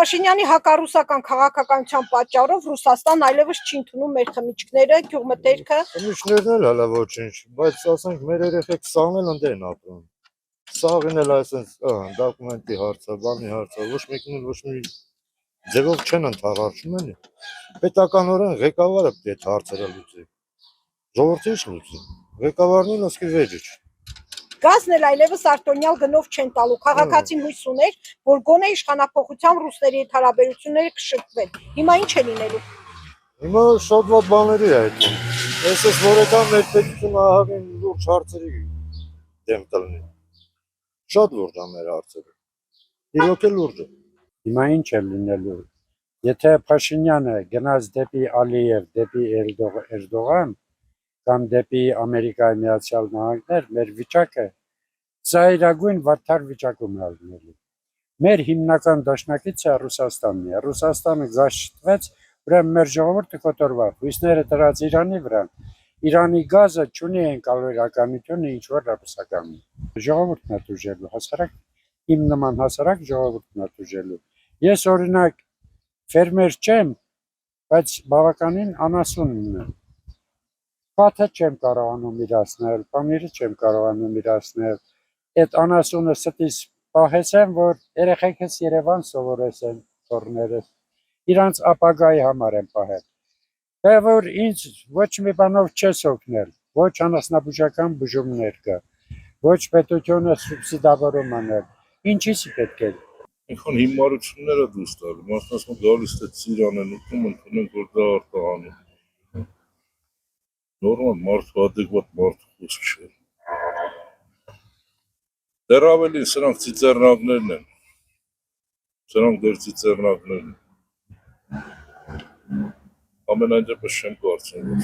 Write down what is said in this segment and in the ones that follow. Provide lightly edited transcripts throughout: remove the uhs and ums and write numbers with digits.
Փաշինյանի հակառուսական քաղաքականության պատճառով Ռուսաստան այլևս չի ընդունում մեր խմիչքները, գյուղմթերքը։ Խմիչքներն էլ հələ ոչինչ, բայց ասենք մեր երեխեք սաղն էլ ընդ են ապրում։ Սաղին էլ այսպես դոկումենտի հարցը, բանի հարցը, ոչ մեկին ոչ մի ձևով չեն ընդհանրացնում էլի։ Պետականորեն ղեկավարը պետք է հարցերը լուծի։ Ժողովուրդը ինչ լուծի։ Ղեկավարն էլ ասկի վեճ։ Գազն էլ այլևս արտոնյալ գնով չեն տալու։ Քաղաքացին հույս ուներ, որ գոնե իշխանափոխությամբ ռուսների հետ հարաբերությունները կշտկվեն։ Հիմա ինչ է լինելու։ Հիմա շատ ված բաների է այդում։ Այսպես որ եկան մեր պետությունը ահագին լուրջ հարցերի դեմ կլինի։ Շատ լուրջ է մեր հարցերը։ Իրոք է լուրջ է։ Հիմա ինչ է լինելու։ Եթե Փաշինյանը գնաց դեպի Ալիև, դեպի Էրդողան կամ դեպի Ամերիկայի Միացյալ Նահանգներ, մեր վիճակը ծայրագույն վատթար վիճակում է լինելու։ Մեր հիմնական դաշնակիցը Ռուսաստանն է։ Ռուսաստանը գաշտվեց, ուրեմն մեր ժողովուրդը կոտորվավ, հույսները դրած Իրանի վրա։ Իրանի գազը չունի կալորիականությունը ինչ որ ռուսականի։ Ժողովուրդն է դժելու, հասարակ իմ նման հասարակ ժողովուրդն է դժելու։ Ես օրինակ ֆերմեր չեմ, բայց բավականին անասուն եմ։ Կաթը չեմ կարողանում իրացնել, պանիրը չեմ կարողանում իրացնել։ Այդ անասունը ստից պահեցեմ, որ երեխեքս Երևան սովորեցեն թորներս։ Իրանց ապագայի համար եմ պահել։ Թե որ ինձ ոչ մի բանով չես օգնել, ոչ անասնաբուժական բուժումներ կա, ոչ պետությունը սուբսիդավորում անել։ Ինչի՞ պետք է։ Ինքն հիմարությունները դուրս տալ, մասնասում գալիս է Ծիրան են ուտում, ընդունենք որ դա արտահանում։ Նորմալ մարդու adekvat մարդու խոսք չէ։ Դեռ ավելի սրանք ծիծեռնակներն են։ Սրանք դեռ ծիծեռնակներն են։ Ամենայն դեպս չեմ կարծում, որ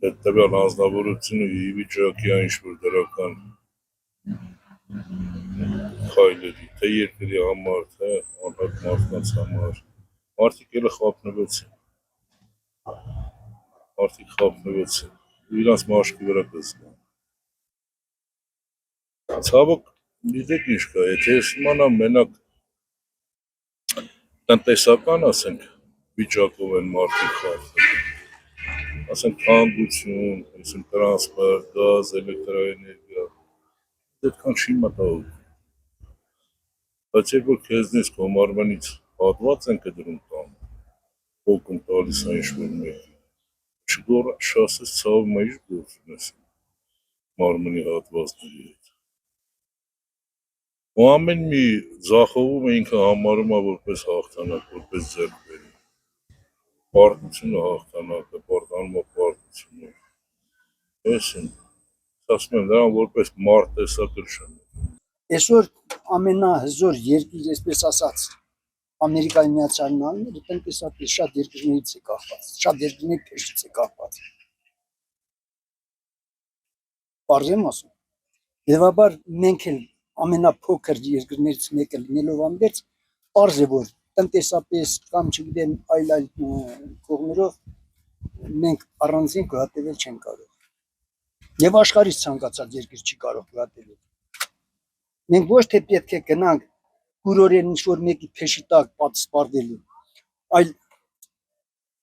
հետևյալ անձնավորությունը ի վիճակի է ինչ-որ դրական քայլերի, թե երկրի համար, թե անհատ մարդկանց համար։ Մարդիկ էլ խափնվեցին։ Մարդիկ խափնվեցին, իրանց մաշկի վրա կզգան։ Ցավոք, գիտեք ինչ կա, եթե ես իմանամ մենակ տնտեսական, ասենք, վիճակով են մարդիկ խափնում, ասենք թանկություն, ասենք տրանսպորտ, գազ, էլեկտրաէներգիա, այդքան չի մտահոգ։ Բայց երբ որ քեզնից քո մարմնից հատված են կդրում տան, փոքր տալիս է ինչ-որ մեկ, չգոռա շասես ցավ մայր գործ ունես մարմնի հատվածների հետ։ Ու ամեն մի ձախողումը ինքը համարում է որպես հաղթանակ, որպես ձեռքբերում։ Պարտությունը հաղթանակը, պարտանում է պարտությունը։ Այսին, ասում եմ նրան որպես մարդ տեսակը չեմ։ Այսօր ամենահզոր երկիր, այսպես ասած, Ամերիկայի Միացյալ Նահանգները տնտեսապես շատ երկրներից է կախված, շատ երկրների փեշից է կախված։ Պարզ եմ ասում։ Հետևաբար մենք էլ ամենափոքր երկրներից մեկը լինելով ամբերց, պարզ է, որ տնտեսապես կամ չգիտեմ այլ կողմերով մենք առանձին գոհատևել չենք կարող։ Եվ աշխարհից ցանկացած երկիր չի կարող գոհատևել։ Մենք ոչ թե պետք է գնանք կուրորեն ինչ-որ մեկի փեշի տակ պատսպարվելու, այլ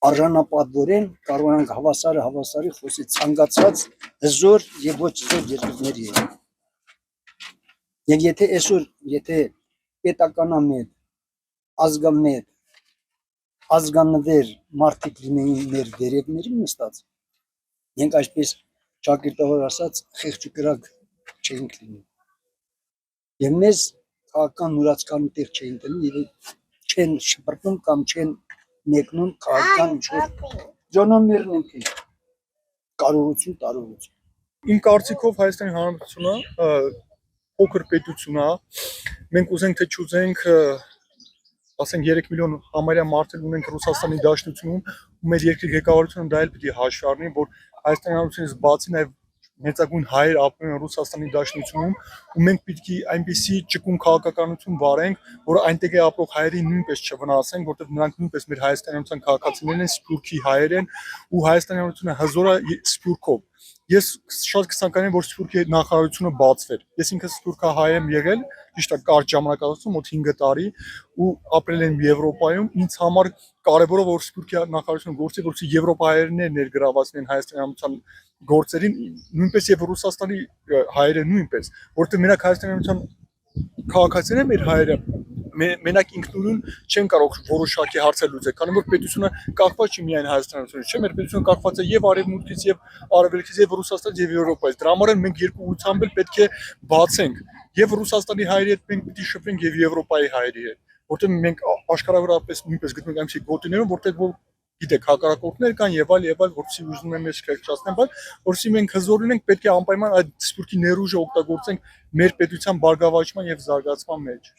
արժանապատվորեն կարողանանք հավասարի խոսի ցանկացած հզոր եւ ոչ հզոր երկրների հետ։ Եվ եթե այսօր, եթե պետականամետ, ազգամետ, ազգանվեր մարդիկ լինեին մեր վերևներին նստած, մենք այսպես ճակերտավոր ասած խեղճ ու կրակ չէինք լինի։ Եվ մեզ քաղաքական նուրացկան տեղ չէին տնի եւ չեն շպրտում կամ չեն մեկնում քաղաքական ինչ-որ ժողովուրդներն են կարողություն տարողություն։ Իմ կարծիքով Հայաստանի Հանրապետությունը փոքր պետություն է, մենք ուզենք թե չուզենք, ասենք 3 միլիոն համարյա մարդեր ունենք Ռուսաստանի Դաշնությունում, ու մեր երկրի ղեկավարությունը դա էլ պիտի հաշվի առնի, որ Հայաստանի Հանրապետությունից բացի նաև մեծագույն հայեր ապրում են Ռուսաստանի Դաշնությունում, ու մենք պիտի այնպիսի ճկուն քաղաքականություն վարենք, որ այնտեղ ապրող հայերին նույնպես չվնասենք, որտեղ նրանք նույնպես մեր Հայաստանի Հանրապետության քաղաքացիներն են, սփյուռքի հայեր են, ու Հայաստանի Հանրապետությունը հզոր է սփյուռքով։ Ես շատ կցանկանայի, որ Սփյուռքի նախարարությունը բացվեր։ Ես ինքս սփյուռքահայ եմ եղել, ճիշտ է, կարճ ժամանակահատվածում, մոտ 5 տարի, ու ապրել եմ Եվրոպայում։ Ինձ համար կարևոր է, որ Սփյուռքի նախարարությունը գործի, որպեսզի եվրոպահայերն ներգրավացնեն Հայաստանի Հանրապետության գործերին, նույնպես եւ Ռուսաստանի հայերը նույնպես, որովհետեւ մենակ Հայաստանի Հանրապետության քաղաքացիներն են մեր հայերը, մենակ ինքնուրույն չեն կարող որոշակի հարցեր լուծել, քանի որ պետությունը կախված չի միայն Հայաստանից, չէ՞, մեր պետությունը կախված է եւ Արևմուտքից, եւ Արևելքից, եւ Ռուսաստանից, եւ Եվրոպայից։ Դրա համար մենք երկու ուղղությամբ էլ պետք է բացենք, եւ Ռուսաստանի հայերի հետ մենք պիտի շփվենք, եւ Եվրոպայի հայերի հետ, որտեղ մենք աշխարհավորապես նույնպես գտնենք այնպիսի գոտիներում, որտեղ գիտեք, հակառակորդներ կան եւ այլ, որպեսզի ուզում են մեզ կրկչացնեն, բայց որպեսզի մենք հզոր լինենք, պետք է անպայման այդ սփյուռքի ներուժը օգտագործենք մեր պետության բարգավաճման եւ զարգացման մեջ։